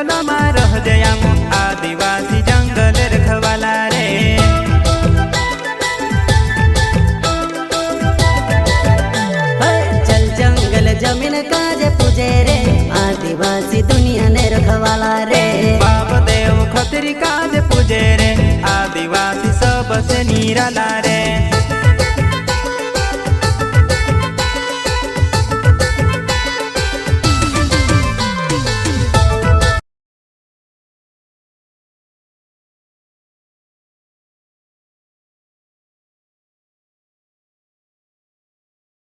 जंगल में रह जया आदिवासी जंगल रखवाला रे। चल जंगल जमीन काज पूजे रे आदिवासी दुनिया ने रखवाला रे। बाप देव खतरी काज पूजे रे आदिवासी सबसे निराला रे।